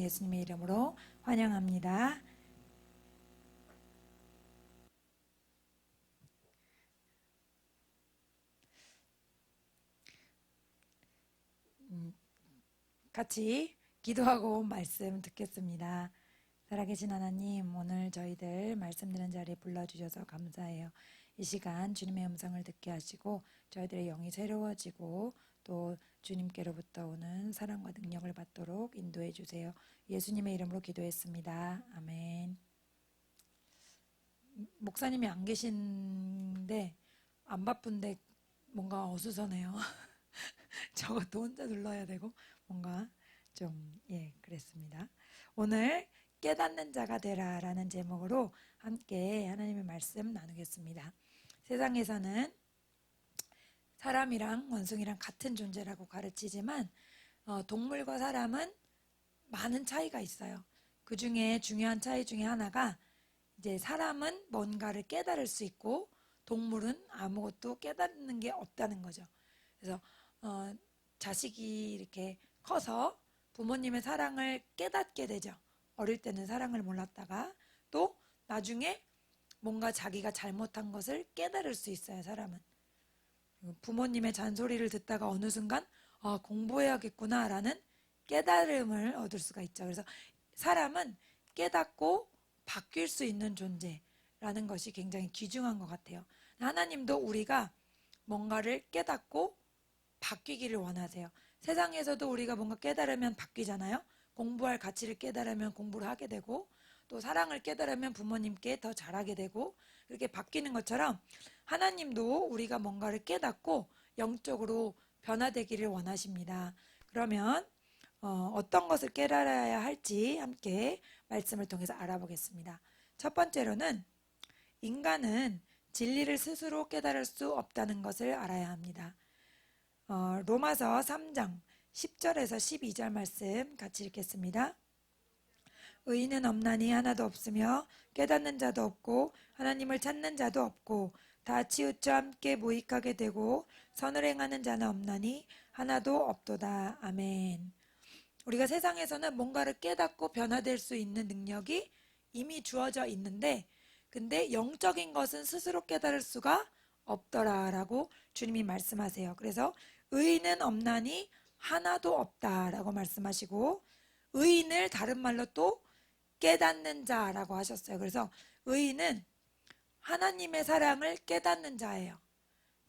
예수님의 이름으로 환영합니다. 같이 기도하고 말씀 듣겠습니다. 살아계신 하나님, 오늘 저희들 말씀 드리는 자리에 불러주셔서 감사해요. 이 시간 주님의 음성을 듣게 하시고 저희들의 영이 새로워지고 또 주님께로부터 오는 사랑과 능력을 받도록 인도해 주세요. 예수님의 이름으로 기도했습니다. 아멘. 목사님이 안 계신데 안 바쁜데 뭔가 어수선해요. 저것도 혼자 눌러야 되고 뭔가 좀 그랬습니다. 오늘 깨닫는 자가 되라 라는 제목으로 함께 하나님의 말씀 나누겠습니다. 세상에서는 사람이랑 원숭이랑 같은 존재라고 가르치지만 동물과 사람은 많은 차이가 있어요. 그 중에 중요한 차이 중에 하나가 이제 사람은 뭔가를 깨달을 수 있고 동물은 아무것도 깨닫는 게 없다는 거죠. 그래서 자식이 이렇게 커서 부모님의 사랑을 깨닫게 되죠. 어릴 때는 사랑을 몰랐다가 또 나중에 뭔가 자기가 잘못한 것을 깨달을 수 있어요. 사람은 부모님의 잔소리를 듣다가 어느 순간 공부해야겠구나 라는 깨달음을 얻을 수가 있죠. 그래서 사람은 깨닫고 바뀔 수 있는 존재라는 것이 굉장히 귀중한 것 같아요. 하나님도 우리가 뭔가를 깨닫고 바뀌기를 원하세요. 세상에서도 우리가 뭔가 깨달으면 바뀌잖아요. 공부할 가치를 깨달으면 공부를 하게 되고 또 사랑을 깨달으면 부모님께 더 잘하게 되고 그렇게 바뀌는 것처럼 하나님도 우리가 뭔가를 깨닫고 영적으로 변화되기를 원하십니다. 그러면 어떤 것을 깨달아야 할지 함께 말씀을 통해서 알아보겠습니다. 첫 번째로는 인간은 진리를 스스로 깨달을 수 없다는 것을 알아야 합니다. 로마서 3장 10절에서 12절 말씀 같이 읽겠습니다. 의인은 없나니 하나도 없으며 깨닫는 자도 없고 하나님을 찾는 자도 없고 다 치우쳐 함께 무익하게 되고 선을 행하는 자는 없나니 하나도 없도다. 아멘. 우리가 세상에서는 뭔가를 깨닫고 변화될 수 있는 능력이 이미 주어져 있는데 근데 영적인 것은 스스로 깨달을 수가 없더라라고 주님이 말씀하세요. 그래서 의인은 없나니 하나도 없다라고 말씀하시고 의인을 다른 말로 또 깨닫는 자라고 하셨어요. 그래서 의인은 하나님의 사랑을 깨닫는 자예요.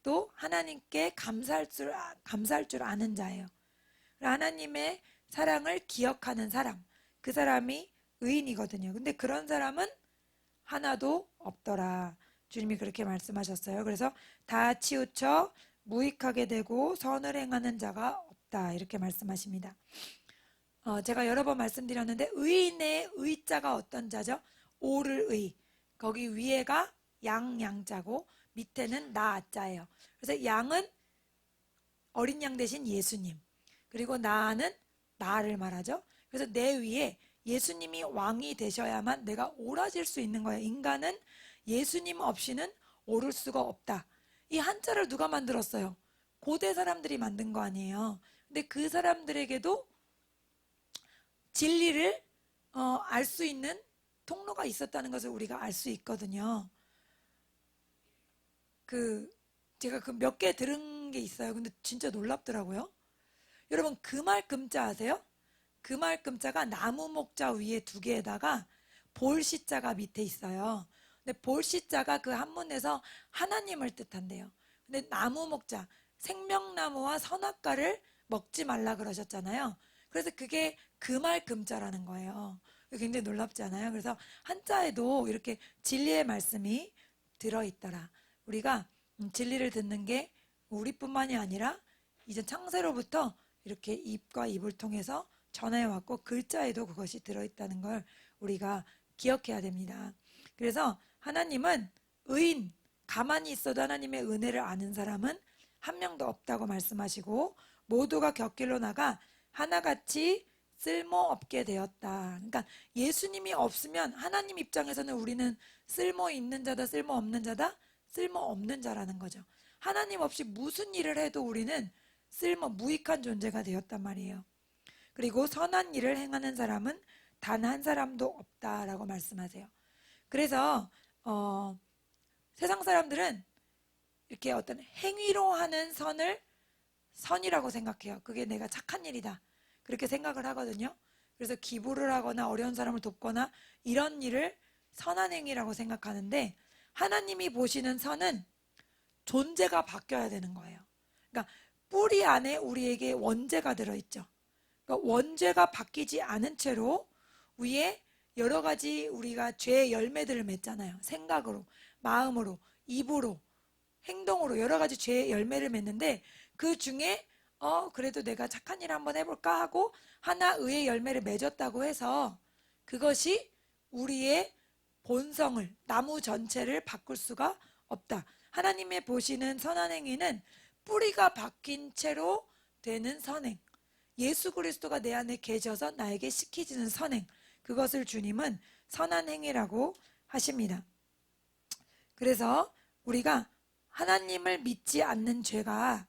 또 하나님께 감사할 줄 아는 자예요. 하나님의 사랑을 기억하는 사람, 그 사람이 의인이거든요. 근데 그런 사람은 하나도 없더라. 주님이 그렇게 말씀하셨어요. 그래서 다 치우쳐 무익하게 되고 선을 행하는 자가 없다. 이렇게 말씀하십니다. 제가 여러 번 말씀드렸는데 의인의 의자가 어떤 자죠? 오를 의. 거기 위에가 양자고 밑에는 나자예요. 그래서 양은 어린 양 대신 예수님. 그리고 나는 나를 말하죠. 그래서 내 위에 예수님이 왕이 되셔야만 내가 오라질 수 있는 거예요. 인간은 예수님 없이는 오를 수가 없다. 이 한자를 누가 만들었어요? 고대 사람들이 만든 거 아니에요. 근데 그 사람들에게도 진리를 알 수 있는 통로가 있었다는 것을 우리가 알 수 있거든요. 제가 몇 개 들은 게 있어요. 근데 진짜 놀랍더라고요. 여러분 금알금자 아세요? 금알금자가 나무 목자 위에 두 개에다가 볼시자가 밑에 있어요. 근데 볼시자가 그 한문에서 하나님을 뜻한대요. 근데 나무 목자, 생명나무와 선악과를 먹지 말라 그러셨잖아요. 그래서 그게 금알금자라는 거예요. 굉장히 놀랍지 않아요? 그래서 한자에도 이렇게 진리의 말씀이 들어있더라. 우리가 진리를 듣는 게 우리뿐만이 아니라 이제 창세로부터 이렇게 입과 입을 통해서 전해왔고 글자에도 그것이 들어있다는 걸 우리가 기억해야 됩니다. 그래서 하나님은 의인, 가만히 있어도 하나님의 은혜를 아는 사람은 한 명도 없다고 말씀하시고 모두가 곁길로 나가 하나같이 쓸모없게 되었다. 그러니까 예수님이 없으면 하나님 입장에서는 우리는 쓸모 있는 자다, 쓸모 없는 자다, 쓸모 없는 자라는 거죠. 하나님 없이 무슨 일을 해도 우리는 무익한 존재가 되었단 말이에요. 그리고 선한 일을 행하는 사람은 단 한 사람도 없다라고 말씀하세요. 그래서 세상 사람들은 이렇게 어떤 행위로 하는 선을 선이라고 생각해요. 그게 내가 착한 일이다, 그렇게 생각을 하거든요. 그래서 기부를 하거나 어려운 사람을 돕거나 이런 일을 선한 행위라고 생각하는데, 하나님이 보시는 선은 존재가 바뀌어야 되는 거예요. 그러니까 뿌리 안에 우리에게 원죄가 들어있죠. 그러니까 원죄가 바뀌지 않은 채로 위에 여러 가지 우리가 죄의 열매들을 맺잖아요. 생각으로, 마음으로, 입으로, 행동으로 여러 가지 죄의 열매를 맺는데, 그 중에 그래도 내가 착한 일 한번 해볼까 하고 하나 의의 열매를 맺었다고 해서 그것이 우리의 본성을, 나무 전체를 바꿀 수가 없다. 하나님의 보시는 선한 행위는 뿌리가 바뀐 채로 되는 선행, 예수 그리스도가 내 안에 계셔서 나에게 시키지는 선행, 그것을 주님은 선한 행위라고 하십니다. 그래서 우리가 하나님을 믿지 않는 죄가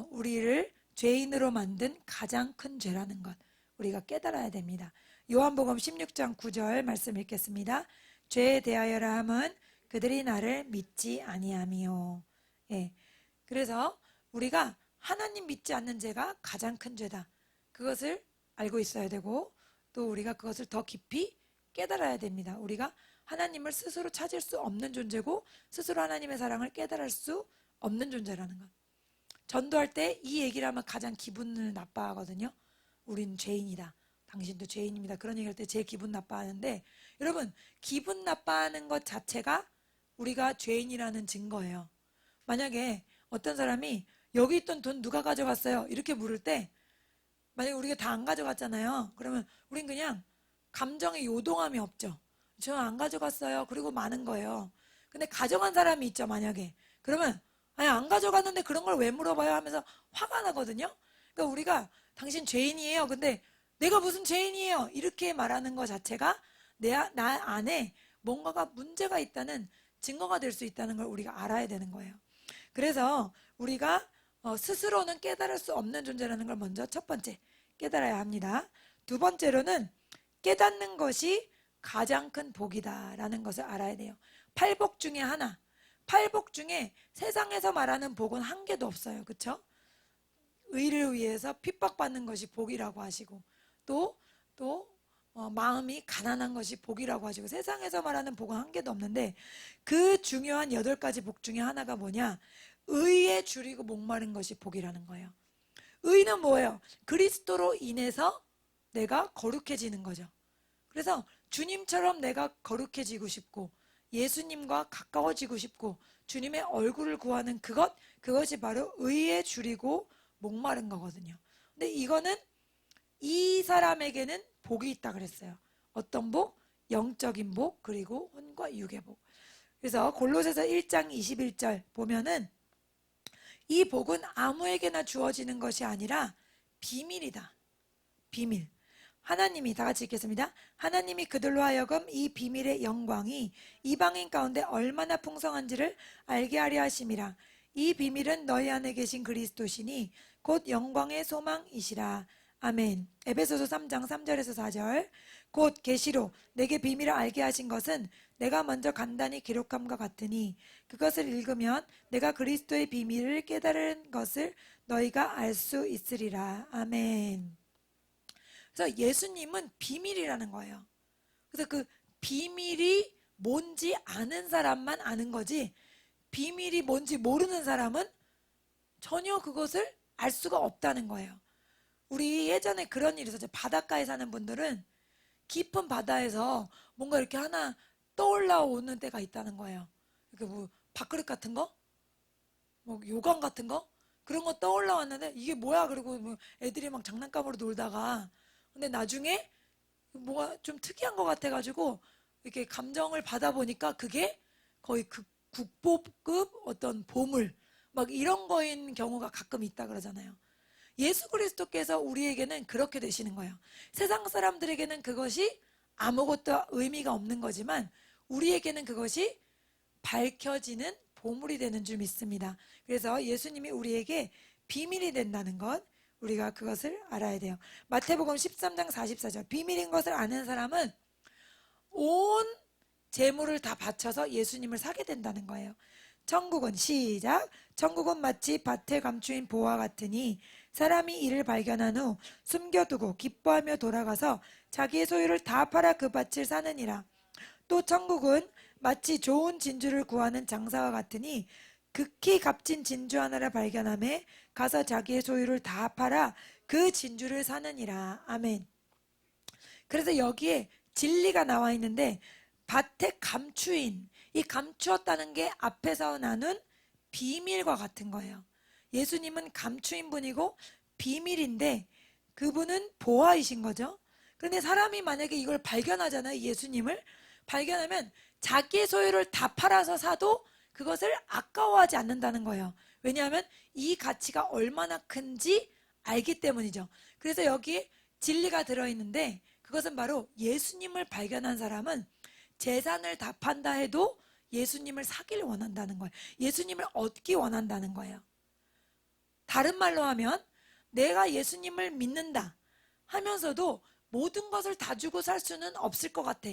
우리를 죄인으로 만든 가장 큰 죄라는 것, 우리가 깨달아야 됩니다. 요한복음 16장 9절 말씀 읽겠습니다. 죄에 대하여라 함은 그들이 나를 믿지 아니함이요. 예. 그래서 우리가 하나님 믿지 않는 죄가 가장 큰 죄다, 그것을 알고 있어야 되고, 또 우리가 그것을 더 깊이 깨달아야 됩니다. 우리가 하나님을 스스로 찾을 수 없는 존재고 스스로 하나님의 사랑을 깨달을 수 없는 존재라는 것. 전도할 때 이 얘기를 하면 가장 기분을 나빠하거든요. 우린 죄인이다, 당신도 죄인입니다, 그런 얘기할 때 제일 기분 나빠하는데, 여러분, 기분 나빠하는 것 자체가 우리가 죄인이라는 증거예요. 만약에 어떤 사람이 여기 있던 돈 누가 가져갔어요, 이렇게 물을 때, 만약에 우리가 다 안 가져갔잖아요. 그러면 우린 그냥 감정의 요동함이 없죠. 저 안 가져갔어요, 그리고 많은 거예요. 근데 가져간 사람이 있죠, 만약에. 그러면 아니, 안 가져갔는데 그런 걸 왜 물어봐요 하면서 화가 나거든요. 그러니까 우리가 당신 죄인이에요, 근데 내가 무슨 죄인이에요, 이렇게 말하는 것 자체가 나 안에 뭔가가 문제가 있다는 증거가 될 수 있다는 걸 우리가 알아야 되는 거예요. 그래서 우리가 스스로는 깨달을 수 없는 존재라는 걸 먼저 첫 번째 깨달아야 합니다. 두 번째로는 깨닫는 것이 가장 큰 복이다라는 것을 알아야 돼요. 팔복 중에 하나, 팔복 중에 세상에서 말하는 복은 한 개도 없어요. 그렇죠? 의를 위해서 핍박받는 것이 복이라고 하시고, 또 마음이 가난한 것이 복이라고 하시고, 세상에서 말하는 복은 한 개도 없는데, 그 중요한 8가지 복 중에 하나가 뭐냐? 의에 줄이고 목마른 것이 복이라는 거예요. 의는 뭐예요? 그리스도로 인해서 내가 거룩해지는 거죠. 그래서 주님처럼 내가 거룩해지고 싶고 예수님과 가까워지고 싶고 주님의 얼굴을 구하는 그것이 바로 의에 줄이고 목마른 거거든요. 근데 이거는 이 사람에게는 복이 있다 그랬어요. 어떤 복? 영적인 복, 그리고 혼과 육의 복. 그래서 골로새서 1장 21절 보면은 이 복은 아무에게나 주어지는 것이 아니라 비밀이다. 비밀. 하나님이, 다 같이 읽겠습니다. 하나님이 그들로 하여금 이 비밀의 영광이 이방인 가운데 얼마나 풍성한지를 알게 하려 하심이라. 이 비밀은 너희 안에 계신 그리스도시니 곧 영광의 소망이시라. 아멘. 에베소서 3장 3절에서 4절. 곧 계시로 내게 비밀을 알게 하신 것은 내가 먼저 간단히 기록함과 같으니 그것을 읽으면 내가 그리스도의 비밀을 깨달은 것을 너희가 알 수 있으리라. 아멘. 그래서 예수님은 비밀이라는 거예요. 그래서 그 비밀이 뭔지 아는 사람만 아는 거지, 비밀이 뭔지 모르는 사람은 전혀 그것을 알 수가 없다는 거예요. 우리 예전에 그런 일이 있었죠. 바닷가에 사는 분들은 깊은 바다에서 뭔가 이렇게 하나 떠올라오는 때가 있다는 거예요. 이렇게 뭐 밥그릇 같은 거, 뭐 요강 같은 거, 그런 거 떠올라왔는데 이게 뭐야? 그리고 뭐 애들이 막 장난감으로 놀다가, 근데 나중에 뭐가 좀 특이한 것 같아가지고 이렇게 감정을 받아보니까 그게 거의 국보급 어떤 보물, 막 이런 거인 경우가 가끔 있다 그러잖아요. 예수 그리스도께서 우리에게는 그렇게 되시는 거예요. 세상 사람들에게는 그것이 아무것도 의미가 없는 거지만 우리에게는 그것이 밝혀지는 보물이 되는 줄 믿습니다. 그래서 예수님이 우리에게 비밀이 된다는 것 우리가 그것을 알아야 돼요. 마태복음 13장 44절. 비밀인 것을 아는 사람은 온 재물을 다 바쳐서 예수님을 사게 된다는 거예요. 천국은 시작. 천국은 마치 밭에 감추인 보와 같으니 사람이 이를 발견한 후 숨겨두고 기뻐하며 돌아가서 자기의 소유를 다 팔아 그 밭을 사느니라. 또 천국은 마치 좋은 진주를 구하는 장사와 같으니 극히 값진 진주 하나를 발견하매 가서 자기의 소유를 다 팔아 그 진주를 사느니라. 아멘. 그래서 여기에 진리가 나와 있는데 밭에 감추인, 이 감추었다는 게 앞에서 나눈 비밀과 같은 거예요. 예수님은 감추인 분이고 비밀인데 그분은 보아이신 거죠. 그런데 사람이 만약에 이걸 발견하잖아요. 예수님을 발견하면 자기의 소유를 다 팔아서 사도 그것을 아까워하지 않는다는 거예요. 왜냐하면 이 가치가 얼마나 큰지 알기 때문이죠. 그래서 여기 진리가 들어있는데 그것은 바로 예수님을 발견한 사람은 재산을 다 판다 해도 예수님을 사기를 원한다는 거예요. 예수님을 얻기 원한다는 거예요. 다른 말로 하면 내가 예수님을 믿는다 하면서도 모든 것을 다 주고 살 수는 없을 것 같아.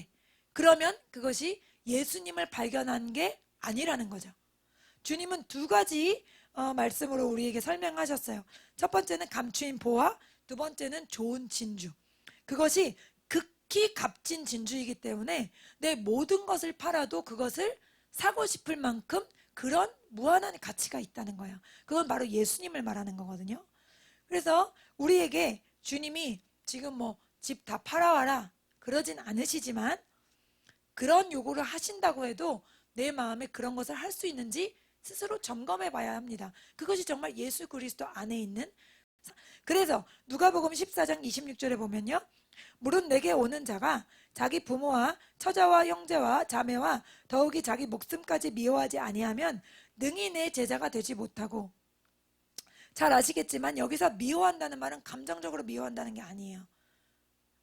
그러면 그것이 예수님을 발견한 게 아니라는 거죠. 주님은 두 가지 말씀으로 우리에게 설명하셨어요. 첫 번째는 감추인 보화, 두 번째는 좋은 진주. 그것이 극히 값진 진주이기 때문에 내 모든 것을 팔아도 그것을 사고 싶을 만큼 그런 무한한 가치가 있다는 거예요. 그건 바로 예수님을 말하는 거거든요. 그래서 우리에게 주님이 지금 뭐 집 다 팔아와라 그러진 않으시지만 그런 요구를 하신다고 해도 내 마음에 그런 것을 할 수 있는지 스스로 점검해 봐야 합니다. 그것이 정말 예수 그리스도 안에 있는. 그래서 누가복음 14장 26절에 보면요. 무릇 내게 오는 자가 자기 부모와 처자와 형제와 자매와 더욱이 자기 목숨까지 미워하지 아니하면 능히 내 제자가 되지 못하고. 잘 아시겠지만 여기서 미워한다는 말은 감정적으로 미워한다는 게 아니에요.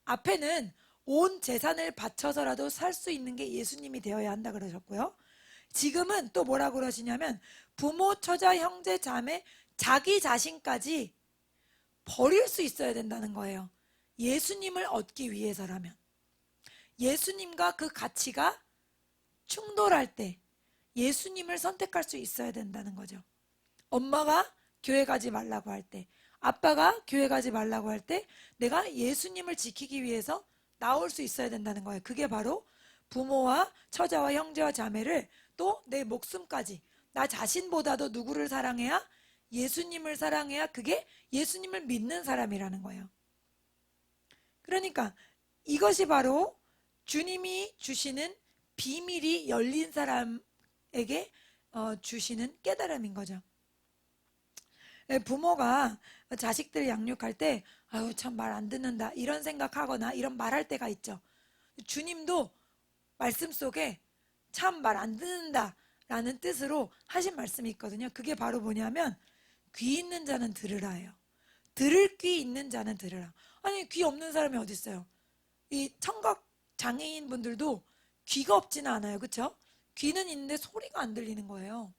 앞에는 온 재산을 바쳐서라도 살 수 있는 게 예수님이 되어야 한다 그러셨고요. 지금은 또 뭐라고 그러시냐면 부모, 처자, 형제, 자매, 자기 자신까지 버릴 수 있어야 된다는 거예요. 예수님을 얻기 위해서라면. 예수님과 그 가치가 충돌할 때 예수님을 선택할 수 있어야 된다는 거죠. 엄마가 교회 가지 말라고 할 때, 아빠가 교회 가지 말라고 할 때 내가 예수님을 지키기 위해서 나올 수 있어야 된다는 거예요. 그게 바로 부모와 처자와 형제와 자매를 또 내 목숨까지 나 자신보다도 누구를 사랑해야? 예수님을 사랑해야 그게 예수님을 믿는 사람이라는 거예요. 그러니까 이것이 바로 주님이 주시는 비밀이 열린 사람에게 주시는 깨달음인 거죠. 부모가 자식들 양육할 때 아유 참 말 안 듣는다 이런 생각하거나 이런 말할 때가 있죠. 주님도 말씀 속에 참 말 안 듣는다 라는 뜻으로 하신 말씀이 있거든요. 그게 바로 뭐냐면 귀 있는 자는 들으라예요. 들을 귀 있는 자는 들으라. 아니 귀 없는 사람이 어디 있어요? 이 청각 장애인 분들도 귀가 없지는 않아요. 그렇죠? 귀는 있는데 소리가 안 들리는 거예요.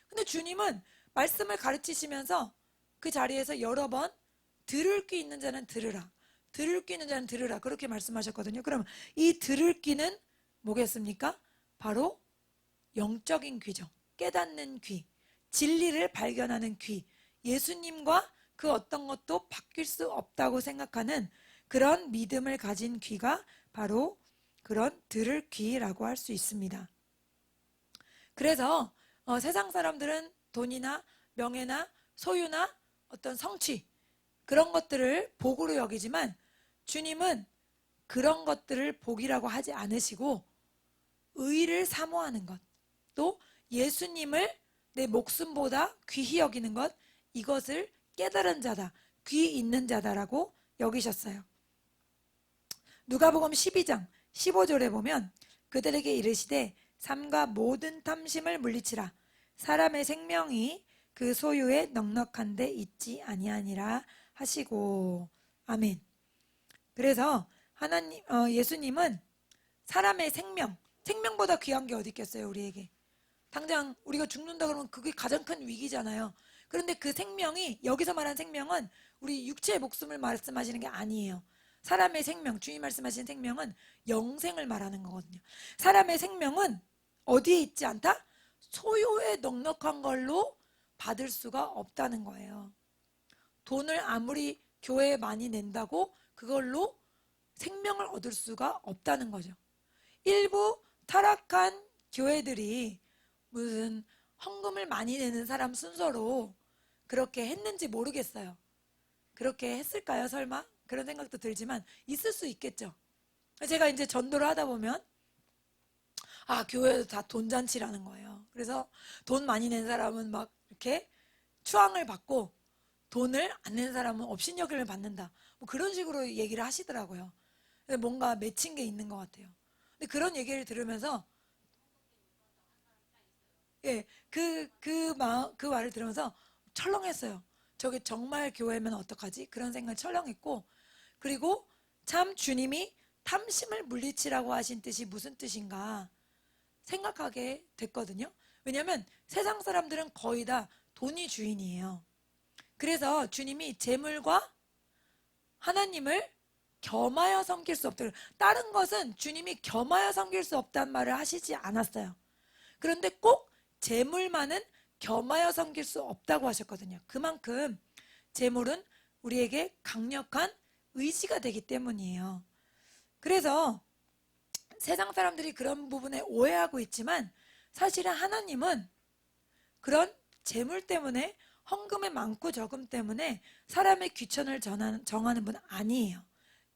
근데 주님은 말씀을 가르치시면서 그 자리에서 여러 번 들을 귀 있는 자는 들으라. 들을 귀 있는 자는 들으라. 그렇게 말씀하셨거든요. 그럼 이 들을 귀는 뭐겠습니까? 바로 영적인 귀죠. 깨닫는 귀. 진리를 발견하는 귀. 예수님과 그 어떤 것도 바뀔 수 없다고 생각하는 그런 믿음을 가진 귀가 바로 그런 들을 귀라고 할 수 있습니다. 그래서 세상 사람들은 돈이나 명예나 소유나 어떤 성취 그런 것들을 복으로 여기지만 주님은 그런 것들을 복이라고 하지 않으시고 의를 사모하는 것, 또 예수님을 내 목숨보다 귀히 여기는 것, 이것을 깨달은 자다, 귀 있는 자다라고 여기셨어요. 누가복음 12장 15절에 보면 그들에게 이르시되 삼가 모든 탐심을 물리치라. 사람의 생명이 그 소유에 넉넉한 데 있지 아니하니라 하시고. 아멘. 그래서 하나님, 예수님은 사람의 생명보다 귀한 게 어디 있겠어요, 우리에게. 당장 우리가 죽는다 그러면 그게 가장 큰 위기잖아요. 그런데 그 생명이, 여기서 말한 생명은 우리 육체의 목숨을 말씀하시는 게 아니에요. 사람의 생명, 주님 말씀하시는 생명은 영생을 말하는 거거든요. 사람의 생명은 어디에 있지 않다? 소요에 넉넉한 걸로 받을 수가 없다는 거예요. 돈을 아무리 교회에 많이 낸다고 그걸로 생명을 얻을 수가 없다는 거죠. 일부 타락한 교회들이 무슨 헌금을 많이 내는 사람 순서로 그렇게 했는지 모르겠어요. 그렇게 했을까요, 설마? 그런 생각도 들지만 있을 수 있겠죠. 제가 이제 전도를 하다 보면 교회도 다 돈잔치라는 거예요. 그래서 돈 많이 낸 사람은 막 이렇게 추앙을 받고 돈을 안 낸 사람은 업신여김을 받는다. 뭐 그런 식으로 얘기를 하시더라고요. 뭔가 맺힌 게 있는 것 같아요. 근데 그런 얘기를 들으면서 그 말을 들으면서 철렁했어요. 저게 정말 교회면 어떡하지? 그런 생각이 철렁했고, 그리고 참 주님이 탐심을 물리치라고 하신 뜻이 무슨 뜻인가 생각하게 됐거든요. 왜냐하면 세상 사람들은 거의 다 돈이 주인이에요. 그래서 주님이 재물과 하나님을 겸하여 섬길 수 없다. 다른 것은 주님이 겸하여 섬길 수 없다는 말을 하시지 않았어요. 그런데 꼭 재물만은 겸하여 섬길 수 없다고 하셨거든요. 그만큼 재물은 우리에게 강력한 의지가 되기 때문이에요. 그래서 세상 사람들이 그런 부분에 오해하고 있지만 사실은 하나님은 그런 재물 때문에 헌금의 많고 적음 때문에 사람의 귀천을 정하는 분 아니에요.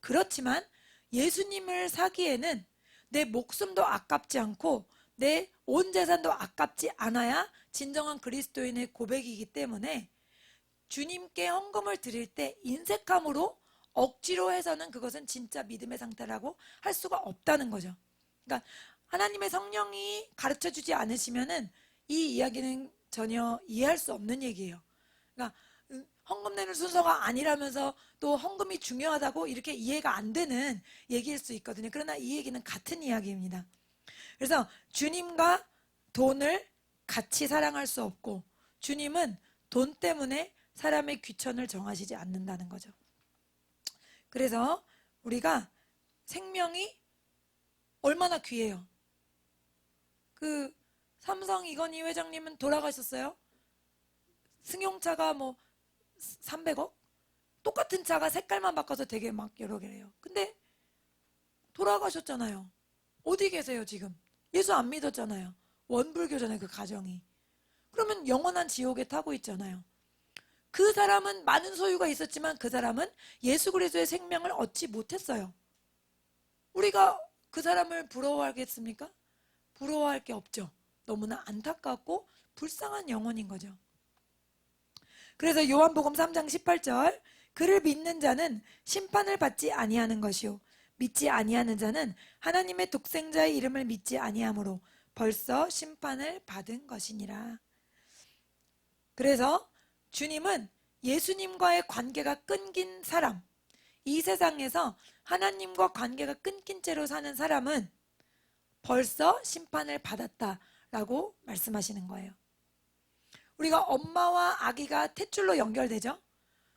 그렇지만 예수님을 사기에는 내 목숨도 아깝지 않고 내 온 재산도 아깝지 않아야 진정한 그리스도인의 고백이기 때문에 주님께 헌금을 드릴 때 인색함으로 억지로 해서는 그것은 진짜 믿음의 상태라고 할 수가 없다는 거죠. 그러니까 하나님의 성령이 가르쳐 주지 않으시면은 이 이야기는 전혀 이해할 수 없는 얘기예요. 그러니까 헌금 내는 순서가 아니라면서 또 헌금이 중요하다고 이렇게 이해가 안 되는 얘기일 수 있거든요. 그러나 이 얘기는 같은 이야기입니다. 그래서 주님과 돈을 같이 사랑할 수 없고 주님은 돈 때문에 사람의 귀천을 정하시지 않는다는 거죠. 그래서 우리가 생명이 얼마나 귀해요. 그 삼성 이건희 회장님은 돌아가셨어요. 승용차가 뭐 300억? 똑같은 차가 색깔만 바꿔서 되게 막 여러 개래요. 근데 돌아가셨잖아요. 어디 계세요 지금? 예수 안 믿었잖아요. 원불교잖아요, 그 가정이. 그러면 영원한 지옥에 타고 있잖아요. 그 사람은 많은 소유가 있었지만 그 사람은 예수 그리스도의 생명을 얻지 못했어요. 우리가 그 사람을 부러워하겠습니까? 부러워할 게 없죠. 너무나 안타깝고 불쌍한 영혼인 거죠. 그래서 요한복음 3장 18절 그를 믿는 자는 심판을 받지 아니하는 것이요 믿지 아니하는 자는 하나님의 독생자의 이름을 믿지 아니하므로 벌써 심판을 받은 것이니라. 그래서 주님은 예수님과의 관계가 끊긴 사람, 이 세상에서 하나님과 관계가 끊긴 채로 사는 사람은 벌써 심판을 받았다라고 말씀하시는 거예요. 우리가 엄마와 아기가 탯줄로 연결되죠.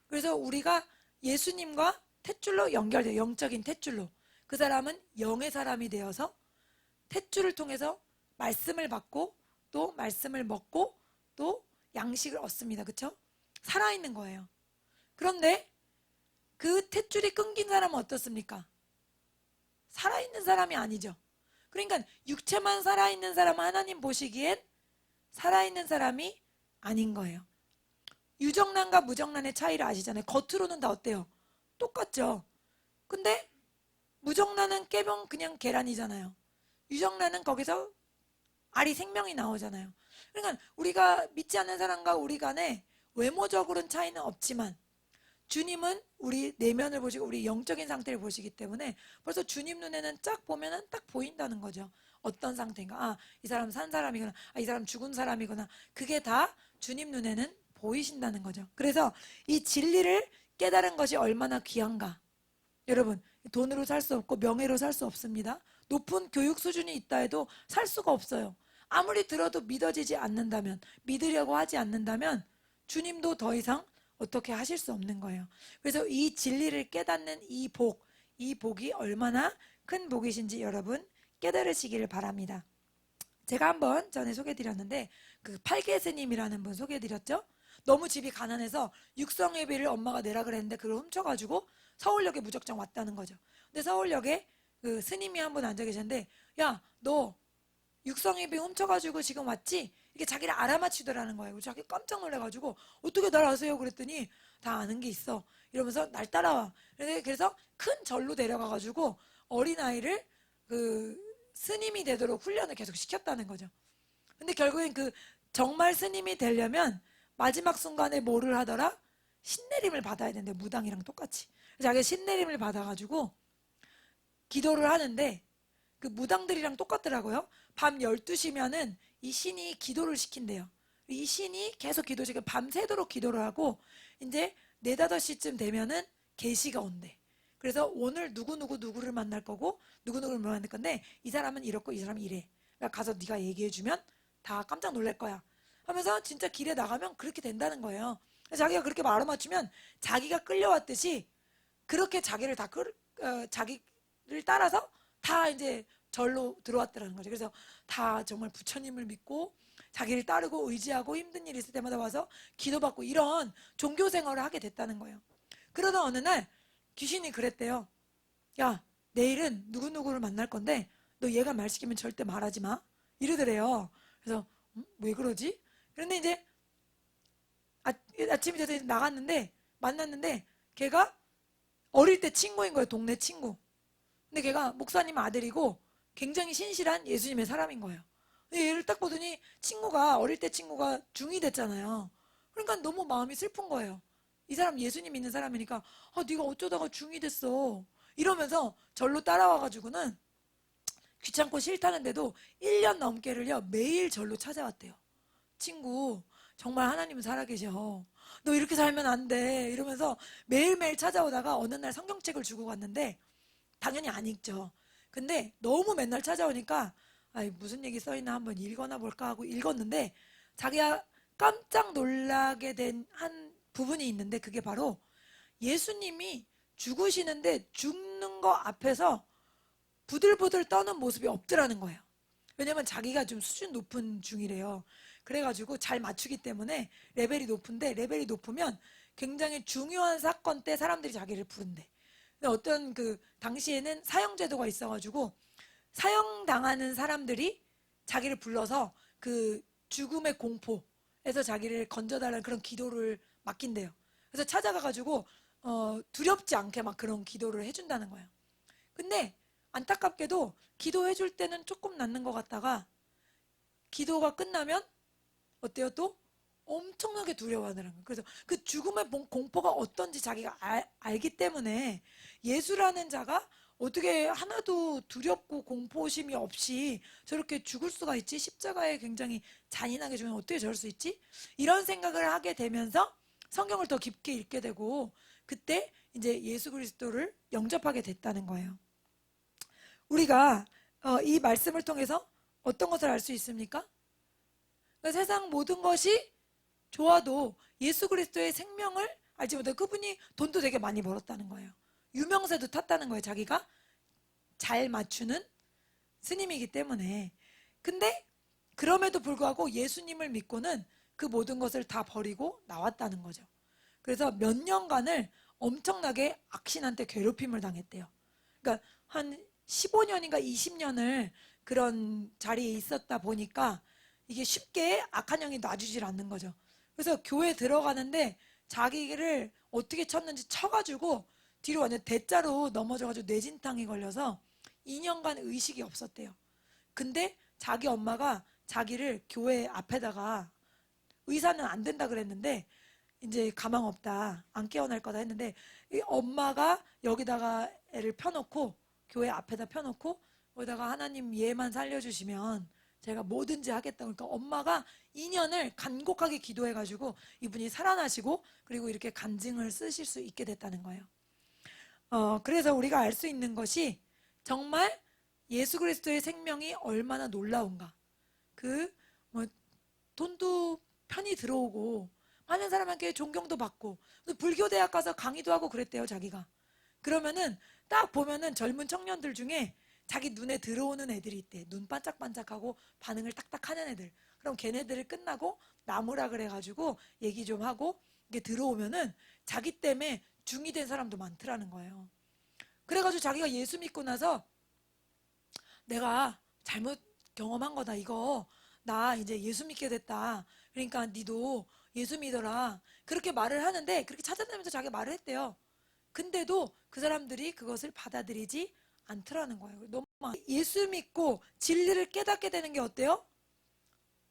그래서 우리가 예수님과 탯줄로 연결돼요. 영적인 탯줄로. 그 사람은 영의 사람이 되어서 탯줄을 통해서 말씀을 받고 또 말씀을 먹고 또 양식을 얻습니다. 그렇죠? 살아있는 거예요. 그런데 그 탯줄이 끊긴 사람은 어떻습니까? 살아있는 사람이 아니죠. 그러니까 육체만 살아있는 사람은 하나님 보시기엔 살아있는 사람이 아닌 거예요. 유정란과 무정란의 차이를 아시잖아요. 겉으로는 다 어때요? 똑같죠. 근데 무정란은 깨병 그냥 계란이잖아요. 유정란은 거기서 알이 생명이 나오잖아요. 그러니까 우리가 믿지 않는 사람과 우리 간에 외모적으로는 차이는 없지만 주님은 우리 내면을 보시고 우리 영적인 상태를 보시기 때문에 벌써 주님 눈에는 쫙 보면은 딱 보인다는 거죠. 어떤 상태인가? 이 사람 산 사람이구나. 이 사람 죽은 사람이구나. 그게 다 주님 눈에는 보이신다는 거죠. 그래서 이 진리를 깨달은 것이 얼마나 귀한가. 여러분, 돈으로 살 수 없고 명예로 살 수 없습니다. 높은 교육 수준이 있다 해도 살 수가 없어요. 아무리 들어도 믿어지지 않는다면, 믿으려고 하지 않는다면 주님도 더 이상 어떻게 하실 수 없는 거예요. 그래서 이 진리를 깨닫는 이 복이 얼마나 큰 복이신지 여러분 깨달으시기를 바랍니다. 제가 한번 전에 소개해드렸는데 그 팔계스님이라는 분 소개해드렸죠. 너무 집이 가난해서 육성예배를 엄마가 내라 그랬는데 그걸 훔쳐가지고 서울역에 무작정 왔다는 거죠. 근데 서울역에 그 스님이 한 분 앉아 계셨는데, 야, 너 육성예배 훔쳐가지고 지금 왔지? 이게 자기를 알아맞히더라는 거예요. 그래서 자기 깜짝 놀래가지고 어떻게 날 아세요? 그랬더니 다 아는 게 있어. 이러면서 날 따라와. 그래서 큰 절로 데려가가지고 어린아이를 그 스님이 되도록 훈련을 계속 시켰다는 거죠. 근데 결국엔 그 정말 스님이 되려면 마지막 순간에 뭐를 하더라? 신내림을 받아야 된대. 무당이랑 똑같이. 자기가 신내림을 받아가지고 기도를 하는데 그 무당들이랑 똑같더라고요. 밤 12시면은 이 신이 기도를 시킨대요. 이 신이 계속 기도 시키고 밤새도록 기도를 하고 이제 4, 5시쯤 되면은 계시가 온대. 그래서 오늘 누구를 만날 거고 누구를 만날 건데 이 사람은 이렇고 이 사람은 이래. 그러니까 가서 네가 얘기해주면 다 깜짝 놀랄 거야. 하면서 진짜 길에 나가면 그렇게 된다는 거예요. 자기가 그렇게 말을 맞추면 자기가 끌려왔듯이 그렇게 자기를 자기를 따라서 다 이제 절로 들어왔더라는 거죠. 그래서 다 정말 부처님을 믿고 자기를 따르고 의지하고 힘든 일 있을 때마다 와서 기도받고 이런 종교 생활을 하게 됐다는 거예요. 그러다 어느 날 귀신이 그랬대요. 야, 내일은 누구누구를 만날 건데 너 얘가 말 시키면 절대 말하지 마. 이러더래요. 그래서 왜 그러지? 그런데 이제 아침이 돼서 나갔는데 만났는데 걔가 어릴 때 친구인 거예요. 동네 친구. 근데 걔가 목사님 아들이고 굉장히 신실한 예수님의 사람인 거예요. 근데 얘를 딱 보더니 어릴 때 친구가 중이 됐잖아요. 그러니까 너무 마음이 슬픈 거예요. 이 사람 예수님 믿는 사람이니까 네가 어쩌다가 중이 됐어. 이러면서 절로 따라와가지고는 귀찮고 싫다는데도 1년 넘게를요 매일 절로 찾아왔대요. 친구 정말 하나님은 살아계셔. 너 이렇게 살면 안 돼. 이러면서 매일매일 찾아오다가 어느 날 성경책을 주고 갔는데 당연히 안 읽죠. 근데 너무 맨날 찾아오니까 무슨 얘기 써있나 한번 읽어나 볼까 하고 읽었는데 자기가 깜짝 놀라게 된 한 부분이 있는데 그게 바로 예수님이 죽으시는데 죽는 거 앞에서 부들부들 떠는 모습이 없더라는 거예요. 왜냐면 자기가 좀 수준 높은 중이래요. 그래가지고 잘 맞추기 때문에 레벨이 높은데 레벨이 높으면 굉장히 중요한 사건 때 사람들이 자기를 부른대. 근데 어떤 그 당시에는 사형제도가 있어가지고 사형당하는 사람들이 자기를 불러서 그 죽음의 공포에서 자기를 건져달라는 그런 기도를 맡긴대요. 그래서 찾아가가지고 두렵지 않게 막 그런 기도를 해준다는 거예요. 근데 안타깝게도 기도해줄 때는 조금 낫는 것 같다가 기도가 끝나면 어때요? 또 엄청나게 두려워하더라는 거예요. 그래서 그 죽음의 공포가 어떤지 자기가 알기 때문에 예수라는 자가 어떻게 하나도 두렵고 공포심이 없이 저렇게 죽을 수가 있지? 십자가에 굉장히 잔인하게 죽으면 어떻게 저럴 수 있지? 이런 생각을 하게 되면서 성경을 더 깊게 읽게 되고 그때 이제 예수 그리스도를 영접하게 됐다는 거예요. 우리가 이 말씀을 통해서 어떤 것을 알 수 있습니까? 그러니까 세상 모든 것이 좋아도 예수 그리스도의 생명을 알지 못하고 그분이 돈도 되게 많이 벌었다는 거예요. 유명세도 탔다는 거예요. 자기가 잘 맞추는 스님이기 때문에. 근데 그럼에도 불구하고 예수님을 믿고는 그 모든 것을 다 버리고 나왔다는 거죠. 그래서 몇 년간을 엄청나게 악신한테 괴롭힘을 당했대요. 그러니까 한 15년인가 20년을 그런 자리에 있었다 보니까 이게 쉽게 악한 영이 놔주질 않는 거죠. 그래서 교회 들어가는데 자기를 어떻게 쳤는지 쳐가지고 뒤로 완전 대자로 넘어져가지고 뇌진탕이 걸려서 2년간 의식이 없었대요. 근데 자기 엄마가 자기를 교회 앞에다가 의사는 안 된다 그랬는데 이제 가망 없다 안 깨어날 거다 했는데 이 엄마가 여기다가 애를 펴놓고 교회 앞에다 펴놓고 거기다가 하나님 얘만 살려주시면 제가 뭐든지 하겠다. 그러니까 엄마가 2년을 간곡하게 기도해가지고 이분이 살아나시고 그리고 이렇게 간증을 쓰실 수 있게 됐다는 거예요. 그래서 우리가 알 수 있는 것이 정말 예수 그리스도의 생명이 얼마나 놀라운가. 뭐 돈도 편히 들어오고 아는 사람에게 존경도 받고 불교대학 가서 강의도 하고 그랬대요, 자기가. 그러면은 딱 보면은 젊은 청년들 중에 자기 눈에 들어오는 애들이 있대. 눈 반짝반짝하고 반응을 딱딱 하는 애들. 그럼 걔네들을 끝나고 나무라 그래가지고 얘기 좀 하고 이게 들어오면은 자기 때문에 중이 된 사람도 많더라는 거예요. 그래가지고 자기가 예수 믿고 나서 내가 잘못 경험한 거다 이거. 나 이제 예수 믿게 됐다. 그러니까 니도 예수 믿어라. 그렇게 말을 하는데 그렇게 찾아다니면서 자기가 말을 했대요. 근데도 그 사람들이 그것을 받아들이지 않더라는 거예요. 너무 예수 믿고 진리를 깨닫게 되는 게 어때요?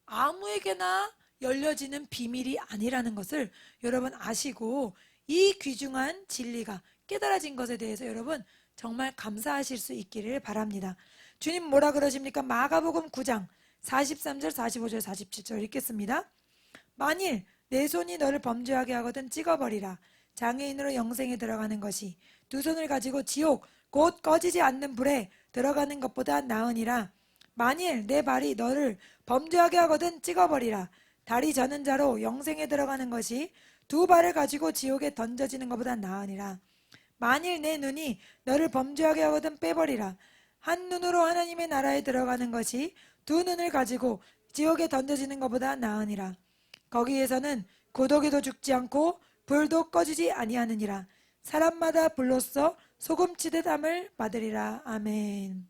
아무에게나 열려지는 비밀이 아니라는 것을 여러분 아시고 이 귀중한 진리가 깨달아진 것에 대해서 여러분 정말 감사하실 수 있기를 바랍니다. 주님 뭐라 그러십니까? 마가복음 9장 43절, 45절, 47절 읽겠습니다. 만일 내 손이 너를 범죄하게 하거든 찍어버리라. 장애인으로 영생에 들어가는 것이 두 손을 가지고 지옥 곧 꺼지지 않는 불에 들어가는 것보다 나으니라. 만일 내 발이 너를 범죄하게 하거든 찍어버리라. 다리 저는 자로 영생에 들어가는 것이 두 발을 가지고 지옥에 던져지는 것보다 나으니라. 만일 내 눈이 너를 범죄하게 하거든 빼버리라. 한 눈으로 하나님의 나라에 들어가는 것이 두 눈을 가지고 지옥에 던져지는 것보다 나으니라. 거기에서는 고독에도 죽지 않고 불도 꺼지지 아니하느니라. 사람마다 불로써 소금치듯 함을 받으리라. 아멘.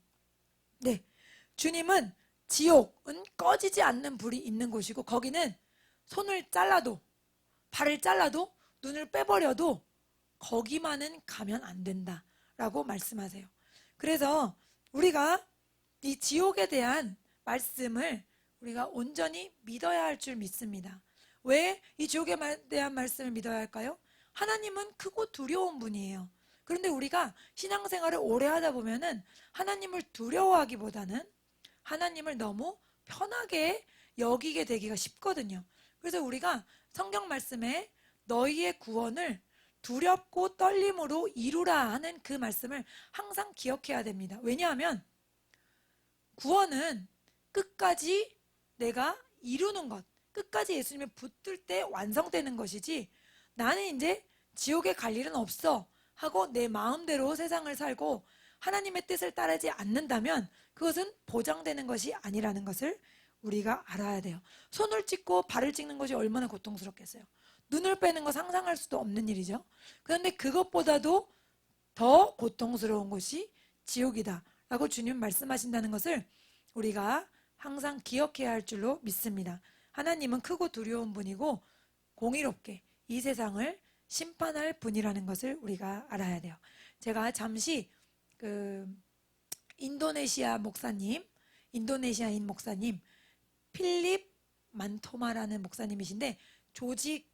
네, 주님은 지옥은 꺼지지 않는 불이 있는 곳이고 거기는 손을 잘라도 발을 잘라도 눈을 빼버려도 거기만은 가면 안 된다라고 말씀하세요. 그래서 우리가 이 지옥에 대한 말씀을 우리가 온전히 믿어야 할 줄 믿습니다. 왜 이 지옥에 대한 말씀을 믿어야 할까요? 하나님은 크고 두려운 분이에요. 그런데 우리가 신앙생활을 오래 하다 보면은 하나님을 두려워하기보다는 하나님을 너무 편하게 여기게 되기가 쉽거든요. 그래서 우리가 성경 말씀에 너희의 구원을 두렵고 떨림으로 이루라 하는 그 말씀을 항상 기억해야 됩니다. 왜냐하면 구원은 끝까지 내가 이루는 것, 끝까지 예수님을 붙들 때 완성되는 것이지 나는 이제 지옥에 갈 일은 없어 하고 내 마음대로 세상을 살고 하나님의 뜻을 따르지 않는다면 그것은 보장되는 것이 아니라는 것을 우리가 알아야 돼요. 손을 찍고 발을 찍는 것이 얼마나 고통스럽겠어요. 눈을 빼는 거 상상할 수도 없는 일이죠. 그런데 그것보다도 더 고통스러운 것이 지옥이다 라고 주님 말씀하신다는 것을 우리가 항상 기억해야 할 줄로 믿습니다. 하나님은 크고 두려운 분이고 공의롭게 이 세상을 심판할 분이라는 것을 우리가 알아야 돼요. 제가 잠시 인도네시아인 목사님 필립 만토마라는 목사님이신데 조직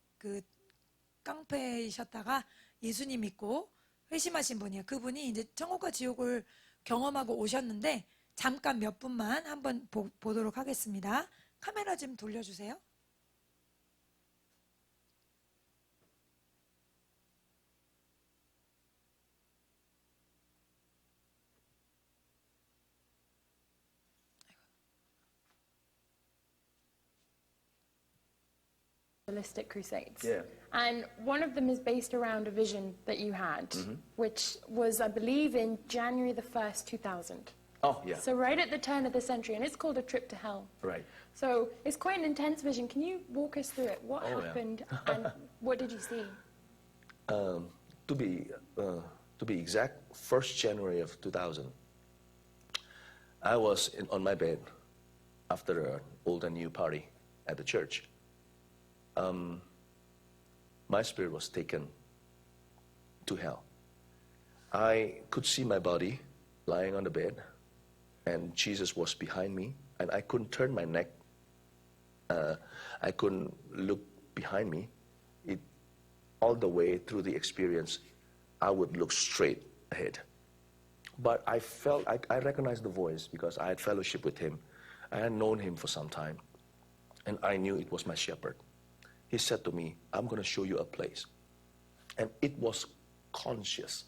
깡패이셨다가 예수님 믿고 회심하신 분이에요. 그분이 이제 천국과 지옥을 경험하고 오셨는데 잠깐 몇 분만 한번 보도록 하겠습니다. 카메라 좀 돌려주세요. Holistic crusades. Yeah. And one of them is based around a vision that you had, which was, I believe, in January the 1st, 2000. Oh, yeah. So right at the turn of the century, and it's called A Trip to Hell. Right. So it's quite an intense vision. Can you walk us through it? What Oh, yeah. happened and what did you see? To be exact, 1st January of 2000, I was on my bed after an old and new party at the church. My spirit was taken to hell. I could see my body lying on the bed, and Jesus was behind me, and I couldn't turn my neck. I couldn't look behind me. All the way through the experience, I would look straight ahead. But I recognized the voice because I had fellowship with him. I had known him for some time, and I knew it was my shepherd. He said to me, I'm going to show you a place. And it was conscious.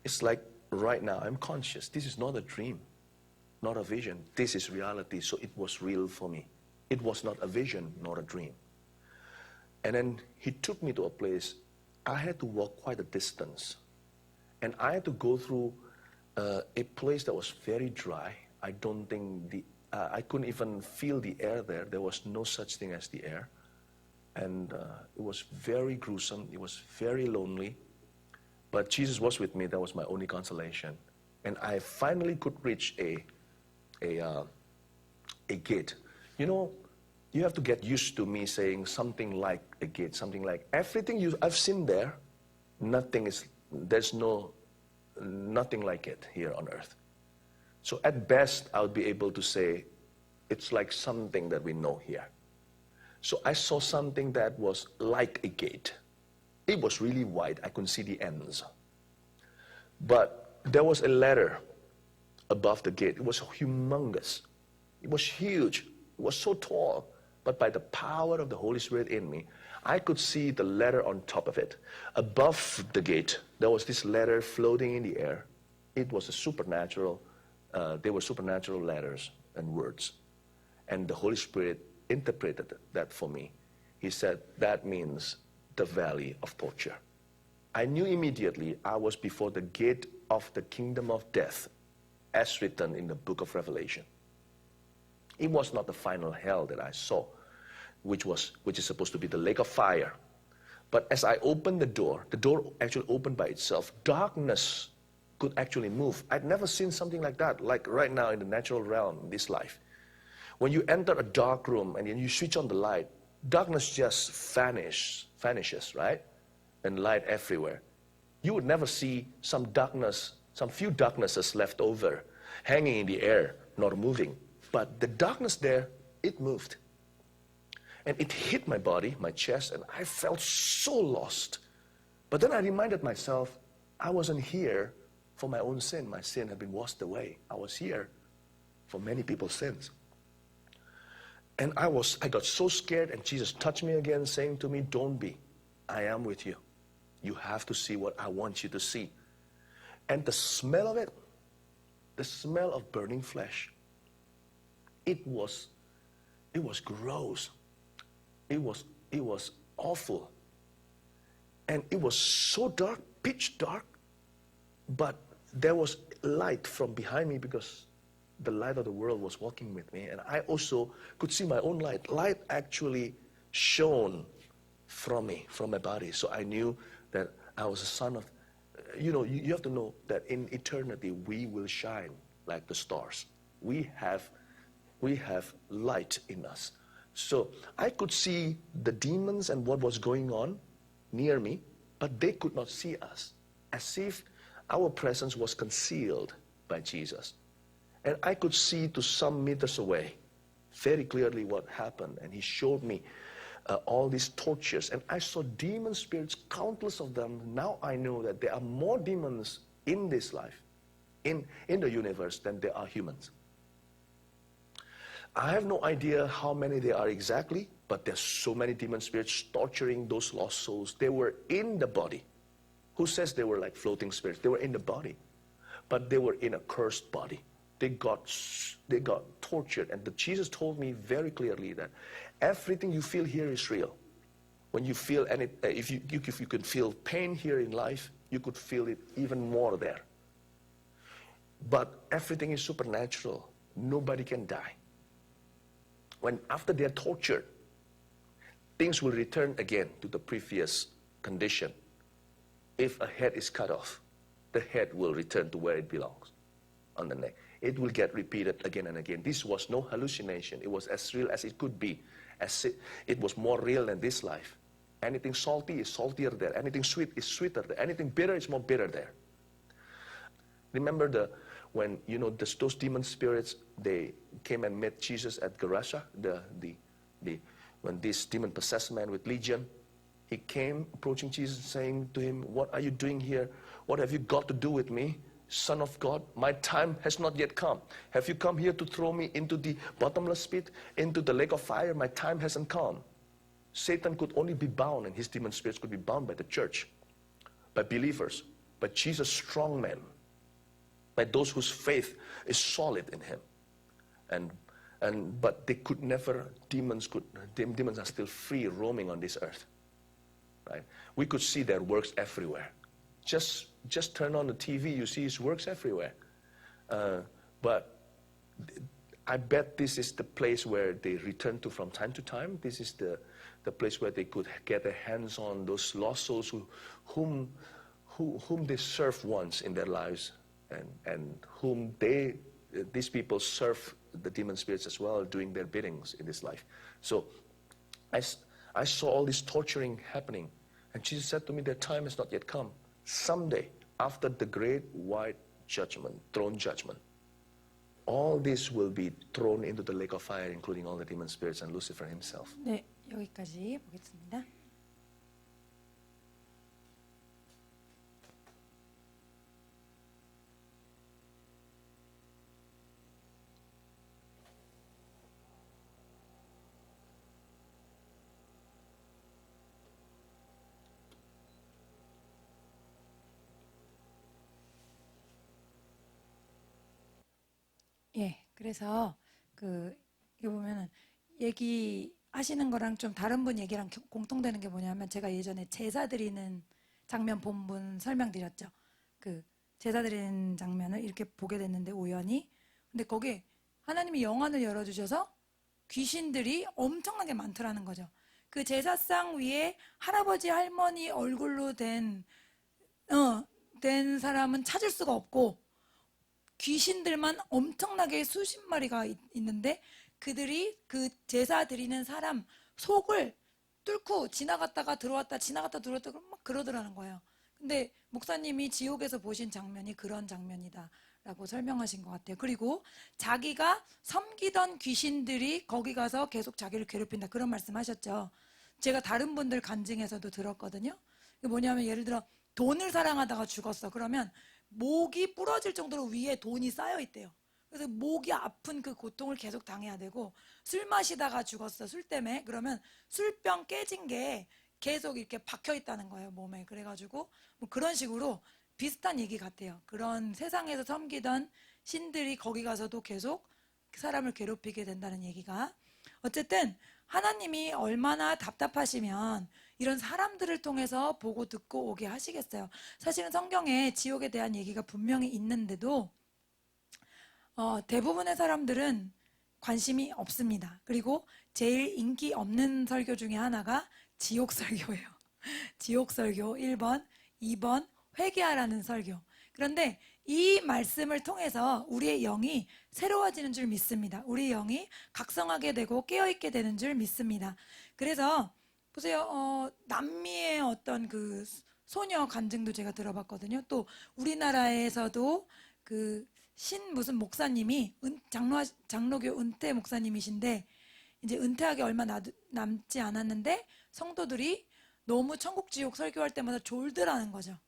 It's like right now, I'm conscious. This is not a dream, not a vision. This is reality, so it was real for me. It was not a vision, nor a dream. And then he took me to a place. I had to walk quite a distance. And I had to go through a place that was very dry. I don't think I couldn't even feel the air there. There was no such thing as the air. And it was very gruesome. It was very lonely. But Jesus was with me. That was my only consolation. And I finally could reach a gate. You know, you have to get used to me saying something like a gate, something like everything I've seen there, there's nothing like it here on earth. So at best, I would be able to say it's like something that we know here. So I saw something that was like a gate. It was really wide. I couldn't see the ends. But there was a ladder above the gate. It was humongous. It was huge. It was so tall. But by the power of the Holy Spirit in me, I could see the ladder on top of it. Above the gate, there was this ladder floating in the air. It was a supernatural, they were supernatural letters and words. And the Holy Spirit interpreted that for me. He said, that means the valley of torture. I knew immediately I was before the gate of the kingdom of death, as written in the book of Revelation. It was not the final hell that I saw, which is supposed to be the lake of fire. But as I opened the door actually opened by itself. Darkness could actually move. I'd never seen something like that, like right now in the natural realm, in this life. When you enter a dark room and then you switch on the light, darkness just vanishes, right? And light everywhere. You would never see some few darknesses left over, hanging in the air, not moving. But the darkness there, it moved. And it hit my body, my chest, and I felt so lost. But then I reminded myself, I wasn't here for my own sin. My sin had been washed away. I was here for many people's sins. And I got so scared, and Jesus touched me again, saying to me, don't be. I am with you. You have to see what I want you to see. And the smell of it, the smell of burning flesh, it was gross. It was awful. And it was so dark, pitch dark, but there was light from behind me because the light of the world was walking with me. And I also could see my own light. Light actually shone from me, from my body. So I knew that I was a son of, you have to know that in eternity we will shine like the stars. We have light in us. So I could see the demons and what was going on near me, but they could not see us, as if our presence was concealed by Jesus. And I could see to some meters away very clearly what happened. And he showed me all these tortures. And I saw demon spirits, countless of them. Now I know that there are more demons in this life, in the universe, than there are humans. I have no idea how many there are exactly, but there's so many demon spirits torturing those lost souls. They were in the body. Who says they were like floating spirits? They were in the body, but they were in a cursed body. They got tortured, and Jesus told me very clearly that everything you feel here is real. When you feel if you could feel pain here in life, you could feel it even more there. But everything is supernatural. Nobody can die. When after they are tortured, things will return again to the previous condition. If a head is cut off, the head will return to where it belongs, on the neck. It will get repeated again and again. This was no hallucination. It was as real as it could be. It was more real than this life. Anything salty is saltier there. Anything sweet is sweeter there. Anything bitter is more bitter there. Remember when those demon spirits, they came and met Jesus at Gerasa, when this demon-possessed man with legion, he came approaching Jesus saying to him, what are you doing here? What have you got to do with me, Son of God? My time has not yet come. Have you come here to throw me into the bottomless pit, into the lake of fire? My time hasn't come. Satan could only be bound, and his demon spirits could be bound by the church, by believers, by Jesus' strong men, by those whose faith is solid in him. But they could never, demons are still free roaming on this earth. right? We could see their works everywhere. Just turn on the TV, you see his works everywhere. But I bet this is the place where they return to from time to time. This is the place where they could get their hands on those lost souls whom they served once in their lives, and whom these people serve the demon spirits as well, doing their biddings in this life. So I saw all this torturing happening, and Jesus said to me, their time has not yet come. Someday, after the great white judgment, throne judgment, all this will be thrown into the lake of fire, including all the demon spirits and Lucifer himself. 네, 여기까지 보겠습니다. 예, 그래서 이거 보면은 얘기하시는 거랑 좀 다른 분 얘기랑 공통되는 게 뭐냐면, 제가 예전에 제사 드리는 장면 본분 설명드렸죠. 그 제사 드리는 장면을 이렇게 보게 됐는데 우연히, 근데 거기에 하나님이 영안을 열어주셔서 귀신들이 엄청나게 많더라는 거죠. 그 제사상 위에 할아버지 할머니 얼굴로 된 사람은 찾을 수가 없고, 귀신들만 엄청나게 수십 마리가 있는데, 그들이 그 제사 드리는 사람 속을 뚫고 지나갔다가 들어왔다 지나갔다 들어왔다 막 그러더라는 거예요. 근데 목사님이 지옥에서 보신 장면이 그런 장면이다 라고 설명하신 것 같아요. 그리고 자기가 섬기던 귀신들이 거기 가서 계속 자기를 괴롭힌다, 그런 말씀하셨죠. 제가 다른 분들 간증에서도 들었거든요. 이게 뭐냐면, 예를 들어 돈을 사랑하다가 죽었어. 그러면 목이 부러질 정도로 위에 돈이 쌓여 있대요. 그래서 목이 아픈 그 고통을 계속 당해야 되고, 술 마시다가 죽었어, 술 때문에. 그러면 술병 깨진 게 계속 이렇게 박혀 있다는 거예요, 몸에. 그래가지고 뭐 그런 식으로 비슷한 얘기 같아요. 그런 세상에서 섬기던 신들이 거기 가서도 계속 사람을 괴롭히게 된다는 얘기가. 어쨌든 하나님이 얼마나 답답하시면 이런 사람들을 통해서 보고 듣고 오게 하시겠어요. 사실은 성경에 지옥에 대한 얘기가 분명히 있는데도 대부분의 사람들은 관심이 없습니다. 그리고 제일 인기 없는 설교 중에 하나가 지옥 설교예요. 지옥 설교 1번, 2번 회개하라는 설교. 그런데 이 말씀을 통해서 우리의 영이 새로워지는 줄 믿습니다. 우리의 영이 각성하게 되고 깨어있게 되는 줄 믿습니다. 그래서 보세요. 남미의 어떤 그 소녀 간증도 제가 들어봤거든요. 또 우리나라에서도 그 무슨 목사님이 장로교 은퇴 목사님이신데, 이제 은퇴하기 얼마 남지 않았는데 성도들이 너무 천국 지옥 설교할 때마다 졸더라는 거죠.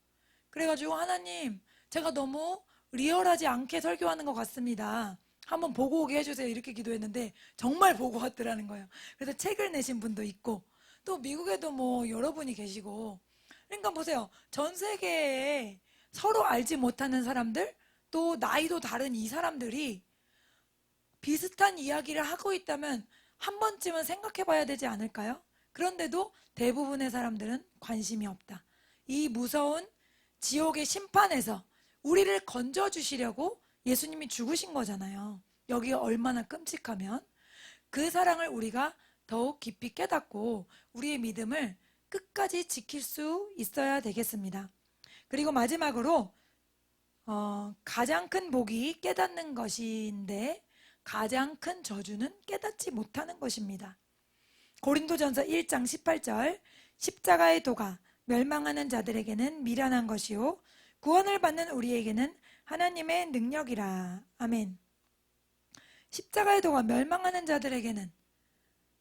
그래가지고, 하나님, 제가 너무 리얼하지 않게 설교하는 것 같습니다. 한번 보고 오게 해주세요. 이렇게 기도했는데 정말 보고 왔더라는 거예요. 그래서 책을 내신 분도 있고, 또 미국에도 뭐 여러분이 계시고. 그러니까 보세요. 전 세계에 서로 알지 못하는 사람들, 또 나이도 다른 이 사람들이 비슷한 이야기를 하고 있다면 한 번쯤은 생각해 봐야 되지 않을까요? 그런데도 대부분의 사람들은 관심이 없다. 이 무서운 지옥의 심판에서 우리를 건져주시려고 예수님이 죽으신 거잖아요. 여기가 얼마나 끔찍하면. 그 사랑을 우리가 더욱 깊이 깨닫고 우리의 믿음을 끝까지 지킬 수 있어야 되겠습니다. 그리고 마지막으로 가장 큰 복이 깨닫는 것인데, 가장 큰 저주는 깨닫지 못하는 것입니다. 고린도전서 1장 18절, 십자가의 도가 멸망하는 자들에게는 미련한 것이요 구원을 받는 우리에게는 하나님의 능력이라. 아멘. 십자가의 도가 멸망하는 자들에게는,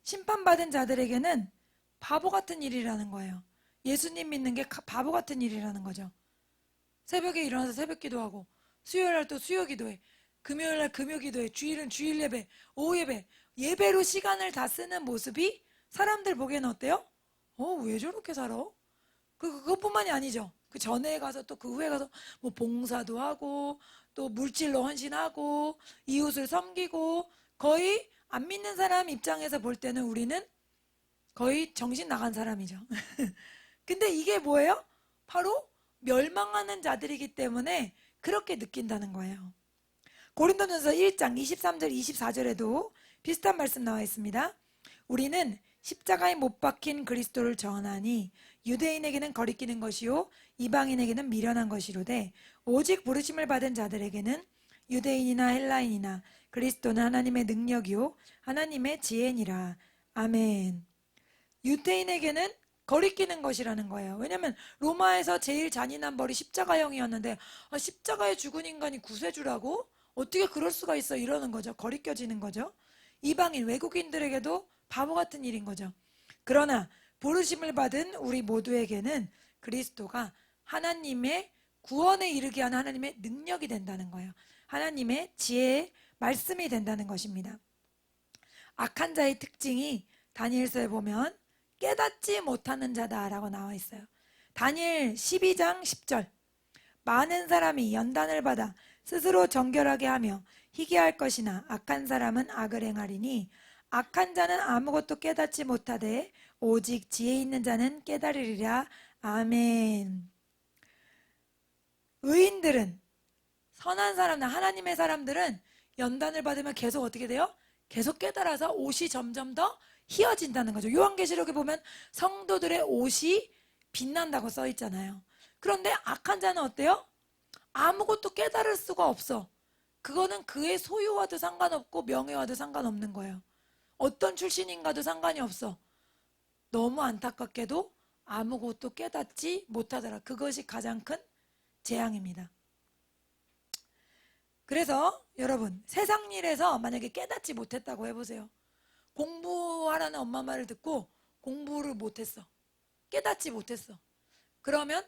심판받은 자들에게는 바보 같은 일이라는 거예요. 예수님 믿는 게 바보 같은 일이라는 거죠. 새벽에 일어나서 새벽 기도하고, 수요일날 또 수요 기도해, 금요일날 금요 기도해, 주일은 주일 예배, 오후 예배, 예배로 시간을 다 쓰는 모습이 사람들 보기에는 어때요? 왜 저렇게 살아? 그것뿐만이 아니죠. 그 전에 가서 또 그 후에 가서 뭐 봉사도 하고, 또 물질로 헌신하고, 이웃을 섬기고, 거의 안 믿는 사람 입장에서 볼 때는 우리는 거의 정신 나간 사람이죠. 근데 이게 뭐예요? 바로 멸망하는 자들이기 때문에 그렇게 느낀다는 거예요. 고린도전서 1장 23절 24절에도 비슷한 말씀 나와 있습니다. 우리는 십자가에 못 박힌 그리스도를 전하니 유대인에게는 거리끼는 것이요 이방인에게는 미련한 것이로되 오직 부르심을 받은 자들에게는 유대인이나 헬라인이나 그리스도는 하나님의 능력이요 하나님의 지혜니라. 아멘. 유대인에게는 거리끼는 것이라는 거예요. 왜냐하면 로마에서 제일 잔인한 벌이 십자가형이었는데 십자가에 죽은 인간이 구세주라고? 어떻게 그럴 수가 있어? 이러는 거죠. 거리껴지는 거죠. 이방인 외국인들에게도 바보 같은 일인 거죠. 그러나 부르심을 받은 우리 모두에게는 그리스도가 하나님의 구원에 이르게 하는 하나님의 능력이 된다는 거예요. 하나님의 지혜의 말씀이 된다는 것입니다. 악한 자의 특징이 다니엘서에 보면 깨닫지 못하는 자다라고 나와 있어요. 다니엘 12장 10절. 많은 사람이 연단을 받아 스스로 정결하게 하며 희귀할 것이나 악한 사람은 악을 행하리니 악한 자는 아무것도 깨닫지 못하되 오직 지혜 있는 자는 깨달으리라. 아멘. 의인들은 선한 사람들, 하나님의 사람들은 연단을 받으면 계속 어떻게 돼요? 계속 깨달아서 옷이 점점 더 희어진다는 거죠. 요한계시록에 보면 성도들의 옷이 빛난다고 써 있잖아요. 그런데 악한 자는 어때요? 아무것도 깨달을 수가 없어. 그거는 그의 소유와도 상관없고 명예와도 상관없는 거예요. 어떤 출신인가도 상관이 없어. 너무 안타깝게도 아무것도 깨닫지 못하더라. 그것이 가장 큰 재앙입니다. 그래서 여러분 세상 일에서 만약에 깨닫지 못했다고 해보세요. 공부하라는 엄마 말을 듣고 공부를 못했어. 깨닫지 못했어. 그러면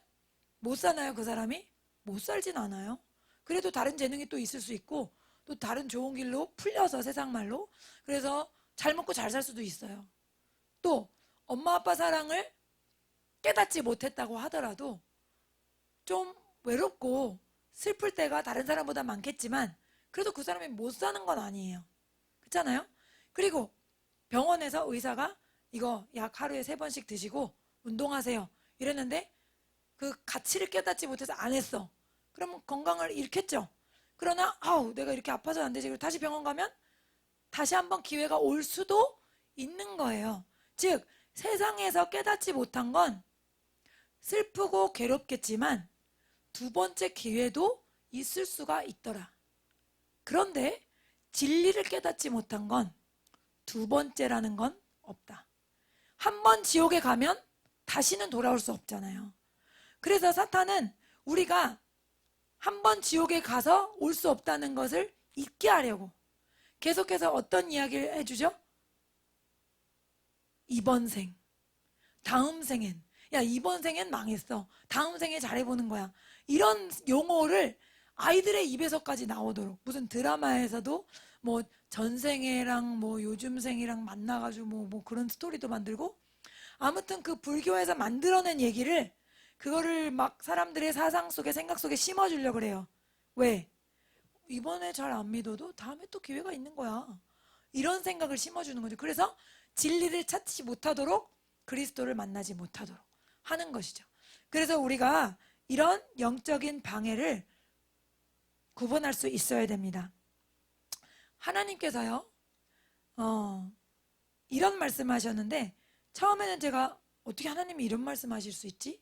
못 사나요, 그 사람이? 못 살진 않아요. 그래도 다른 재능이 또 있을 수 있고 또 다른 좋은 길로 풀려서 세상 말로 그래서 잘 먹고 잘 살 수도 있어요. 또 엄마 아빠 사랑을 깨닫지 못했다고 하더라도 좀 외롭고 슬플 때가 다른 사람보다 많겠지만 그래도 그 사람이 못 사는 건 아니에요. 그렇잖아요? 그리고 병원에서 의사가 이거 약 하루에 3번씩 드시고 운동하세요 이랬는데 그 가치를 깨닫지 못해서 안 했어. 그러면 건강을 잃겠죠. 그러나 내가 이렇게 아파서 안 되지. 그리고 다시 병원 가면 다시 한번 기회가 올 수도 있는 거예요. 즉 세상에서 깨닫지 못한 건 슬프고 괴롭겠지만 2번째 기회도 있을 수가 있더라. 그런데 진리를 깨닫지 못한 건 2번째라는 건 없다. 한 번 지옥에 가면 다시는 돌아올 수 없잖아요. 그래서 사탄은 우리가 한 번 지옥에 가서 올 수 없다는 것을 잊게 하려고 계속해서 어떤 이야기를 해주죠? 이번 생, 다음 생엔, 야 이번 생엔 망했어. 다음 생에 잘해보는 거야. 이런 용어를 아이들의 입에서까지 나오도록 무슨 드라마에서도 뭐 전생애랑 뭐 요즘생이랑 만나가지고 뭐 그런 스토리도 만들고 아무튼 그 불교에서 만들어낸 얘기를 그거를 막 사람들의 사상 속에 생각 속에 심어주려고 그래요. 왜? 이번에 잘 안 믿어도 다음에 또 기회가 있는 거야. 이런 생각을 심어주는 거죠. 그래서 진리를 찾지 못하도록 그리스도를 만나지 못하도록 하는 것이죠. 그래서 우리가 이런 영적인 방해를 구분할 수 있어야 됩니다. 하나님께서요, 이런 말씀하셨는데 처음에는 제가 어떻게 하나님이 이런 말씀하실 수 있지?